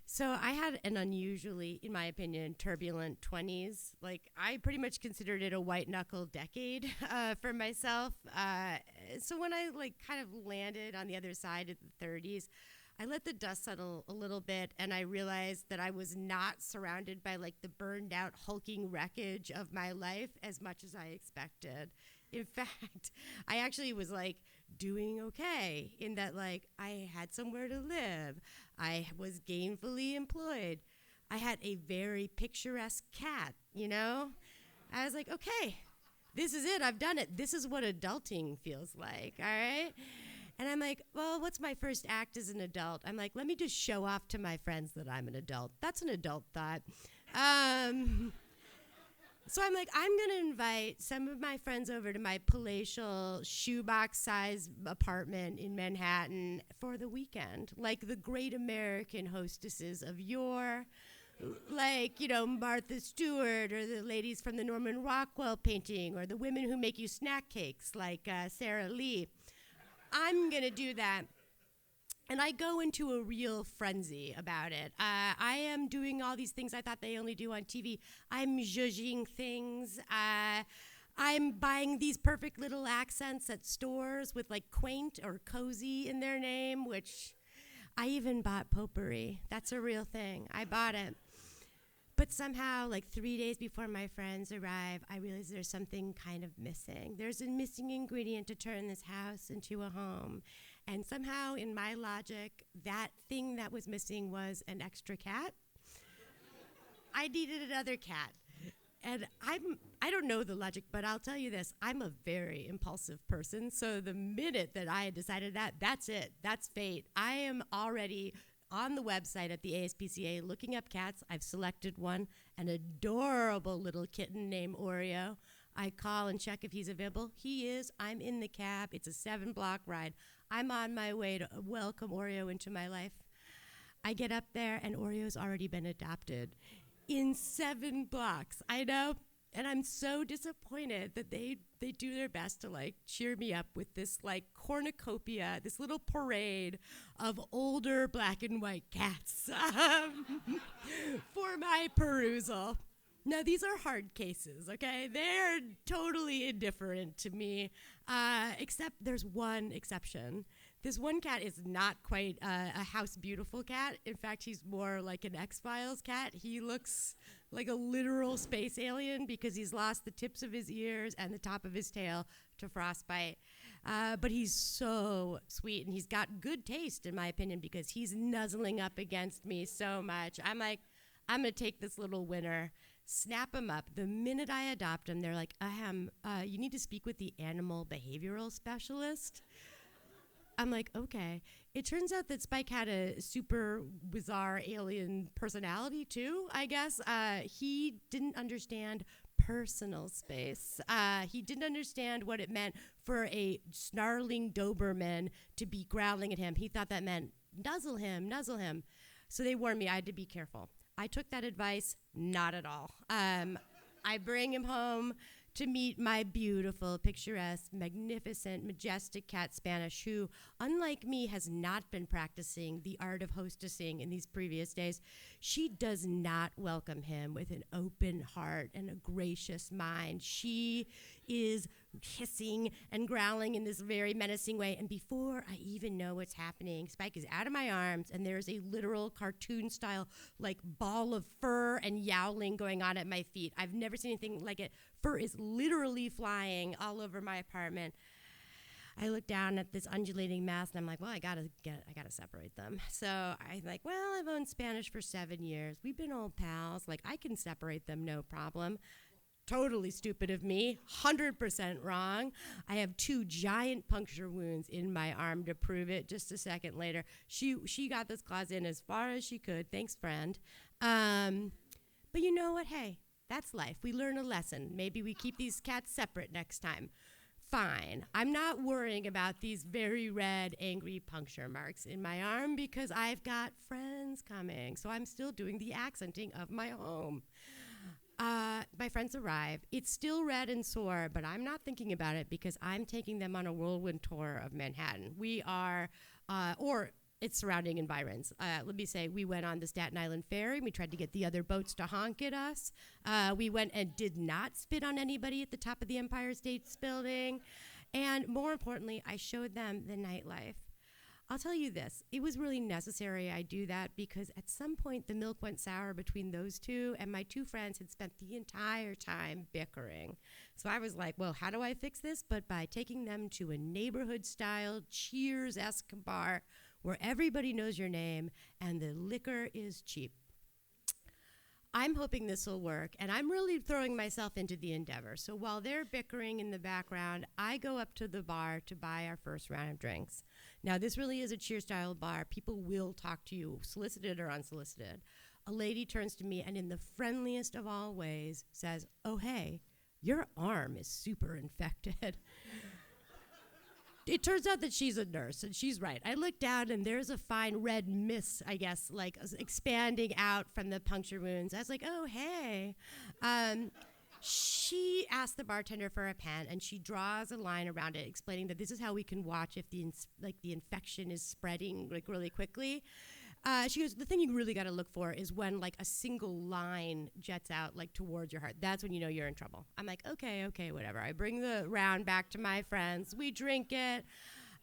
So I had an unusually, in my opinion, turbulent 20s. Like, I pretty much considered it a white knuckle decade for myself. So when I like kind of landed on the other side of the 30s, I let the dust settle a little bit, and I realized that I was not surrounded by like the burned out, hulking wreckage of my life as much as I expected. In fact, I actually was like doing okay in that, like, I had somewhere to live. I was gainfully employed. I had a very picturesque cat, you know? I was like, okay, this is it. I've done it. This is what adulting feels like, all right? And I'm like, well, what's my first act as an adult? I'm like, let me just show off to my friends that I'm an adult. That's an adult thought. Um, so I'm like, I'm going to invite some of my friends over to my palatial shoebox-sized apartment in Manhattan for the weekend, like the great American hostesses of yore, like, you know, Martha Stewart, or the ladies from the Norman Rockwell painting, or the women who make you snack cakes, like Sarah Lee. I'm going to do that. And I go into a real frenzy about it. I am doing all these things I thought they only do on TV. I'm zhuzhing things. I'm buying these perfect little accents at stores with like quaint or cozy in their name, which I even bought potpourri. That's a real thing. I bought it. But somehow, like 3 days before my friends arrive, I realize there's something kind of missing. There's a missing ingredient to turn this house into a home. And somehow, in my logic, that thing that was missing was an extra cat. I needed another cat. And I don't know the logic, but I'll tell you this. I'm a very impulsive person. So the minute that I had decided that, that's it. That's fate. I am already on the website at the ASPCA looking up cats. I've selected one, an adorable little kitten named Oreo. I call and check if he's available. He is. I'm in the cab. It's a 7-block ride. I'm on my way to welcome Oreo into my life. I get up there, and Oreo's already been adopted in 7 blocks. I know. And I'm so disappointed that they do their best to like cheer me up with this like cornucopia, this little parade of older black and white cats for my perusal. Now, these are hard cases, okay? They're totally indifferent to me, except there's one exception. This one cat is not quite a House Beautiful cat. In fact, he's more like an X-Files cat. He looks like a literal space alien because he's lost the tips of his ears and the top of his tail to frostbite. But he's so sweet, and he's got good taste, in my opinion, because he's nuzzling up against me so much. I'm like, I'm going to take this little winner, snap him up. The minute I adopt him, they're like, ahem, you need to speak with the animal behavioral specialist. I'm like, okay. It turns out that Spike had a super bizarre alien personality too, I guess. He didn't understand personal space. He didn't understand what it meant for a snarling Doberman to be growling at him. He thought that meant nuzzle him, nuzzle him. So they warned me I had to be careful. I took that advice, not at all. I bring him home to meet my beautiful, picturesque, magnificent, majestic cat Spanish, who, unlike me, has not been practicing the art of hostessing in these previous days. She does not welcome him with an open heart and a gracious mind. She is hissing and growling in this very menacing way, and before I even know what's happening, Spike is out of my arms, and there's a literal cartoon-style, like, ball of fur and yowling going on at my feet. I've never seen anything like it. Fur is literally flying all over my apartment. I look down at this undulating mass, and I'm like, well, I gotta separate them. So I'm like, well, I've owned Spanish for 7 years. We've been old pals. Like, I can separate them, no problem. Totally stupid of me, 100% wrong. I have 2 giant puncture wounds in my arm to prove it. Just a second later, she got those claws in as far as she could. Thanks, friend. But you know what? Hey, that's life. We learn a lesson. Maybe we keep these cats separate next time. Fine. I'm not worrying about these very red, angry puncture marks in my arm because I've got friends coming. So I'm still doing the accenting of my home. My friends arrive. It's still red and sore, but I'm not thinking about it because I'm taking them on a whirlwind tour of Manhattan. We are, or its surrounding environs. Let me say, we went on the Staten Island Ferry. We tried to get the other boats to honk at us. We went and did not spit on anybody at the top of the Empire State Building. And more importantly, I showed them the nightlife. I'll tell you this, it was really necessary I do that because at some point the milk went sour between those two, and my two friends had spent the entire time bickering. So I was like, well, how do I fix this? But by taking them to a neighborhood-style Cheers-esque bar where everybody knows your name and the liquor is cheap. I'm hoping this will work, and I'm really throwing myself into the endeavor. So while they're bickering in the background, I go up to the bar to buy our first round of drinks. Now, this really is a cheer-style bar. People will talk to you, solicited or unsolicited. A lady turns to me and in the friendliest of all ways says, "Oh, hey, your arm is super infected." It turns out that she's a nurse, and she's right. I look down, and there's a fine red mist, I guess, like expanding out from the puncture wounds. I was like, oh, hey. She asked the bartender for a pen, and she draws a line around it, explaining that this is how we can watch if the infection is spreading like really quickly. She goes, the thing you really got to look for is when like a single line jets out like towards your heart. That's when you know you're in trouble. I'm like, okay, whatever. I bring the round back to my friends. We drink it.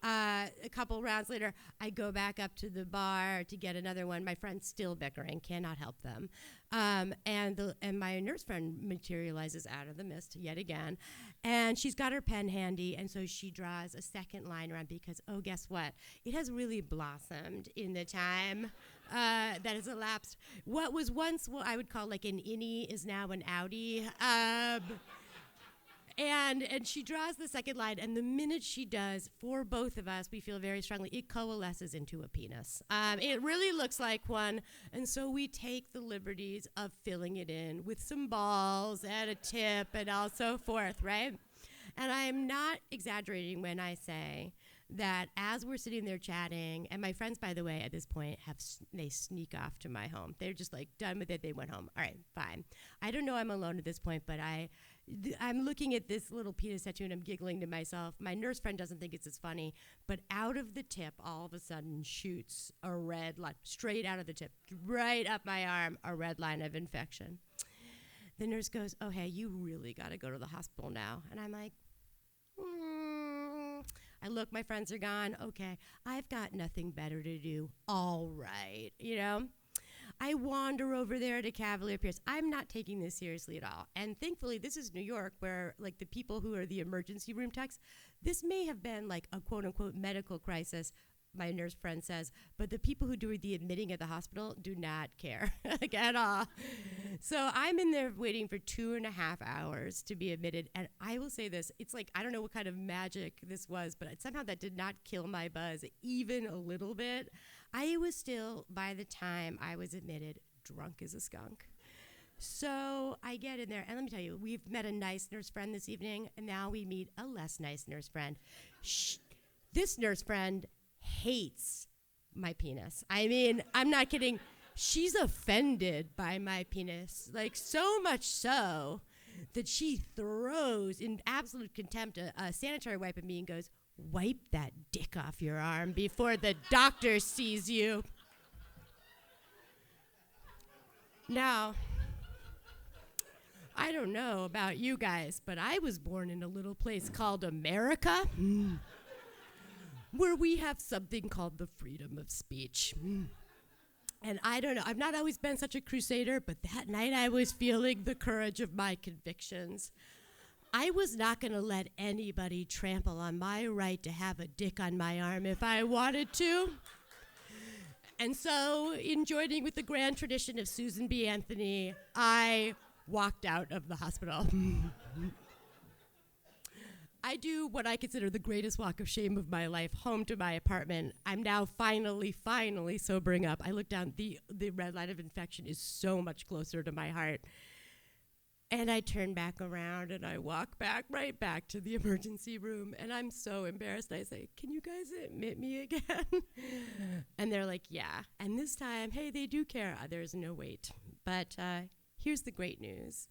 A couple rounds later, I go back up to the bar to get another one. My friend's still bickering, cannot help them. And my nurse friend materializes out of the mist yet again. And she's got her pen handy, and so she draws a second line around because, oh, guess what? It has really blossomed in the time that has elapsed. What was once what I would call like an innie is now an outie. And she draws the second line, and the minute she does, for both of us, we feel very strongly, it coalesces into a penis. It really looks like one, and so we take the liberties of filling it in with some balls and a tip and all so forth, right? And I am not exaggerating when I say that as we're sitting there chatting, and my friends, by the way, at this point, they sneak off to my home. They're just like done with it. They went home. All right, fine. I don't know I'm alone at this point, but I'm looking at this little penis tattoo and I'm giggling to myself. My nurse friend doesn't think it's as funny, but out of the tip, all of a sudden shoots a red line, straight out of the tip, right up my arm, a red line of infection. The nurse goes, oh, hey, you really got to go to the hospital now. And I'm like, I look, my friends are gone. Okay, I've got nothing better to do. All right, you know? I wander over there to Cavalier Pierce. I'm not taking this seriously at all. And thankfully, this is New York, where like the people who are the emergency room techs, this may have been like a quote unquote medical crisis, my nurse friend says, but the people who do the admitting at the hospital do not care like, at all. So I'm in there waiting for 2.5 hours to be admitted. And I will say this, it's like, I don't know what kind of magic this was, but somehow that did not kill my buzz even a little bit. I was still, by the time I was admitted, drunk as a skunk. So I get in there, and let me tell you, we've met a nice nurse friend this evening, and now we meet a less nice nurse friend. This nurse friend hates my penis. I mean, I'm not kidding. She's offended by my penis, like so much so that she throws in absolute contempt a sanitary wipe at me and goes, wipe that dick off your arm before the doctor sees you. Now, I don't know about you guys, but I was born in a little place called America, where we have something called the freedom of speech. And I don't know, I've not always been such a crusader, but that night I was feeling the courage of my convictions. I was not going to let anybody trample on my right to have a dick on my arm if I wanted to. And so, in joining with the grand tradition of Susan B. Anthony, I walked out of the hospital. I do what I consider the greatest walk of shame of my life, home to my apartment. I'm now finally sobering up. I look down, the red line of infection is so much closer to my heart. And I turn back around and I walk right back to the emergency room. And I'm so embarrassed. I say, can you guys admit me again? And they're like, yeah. And this time, hey, they do care. There's no wait. But here's the great news.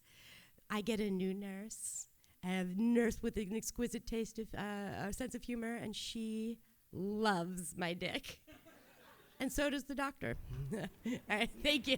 I get a new nurse, a nurse with an exquisite taste of, a sense of humor, and she loves my dick. And so does the doctor. All right, thank you.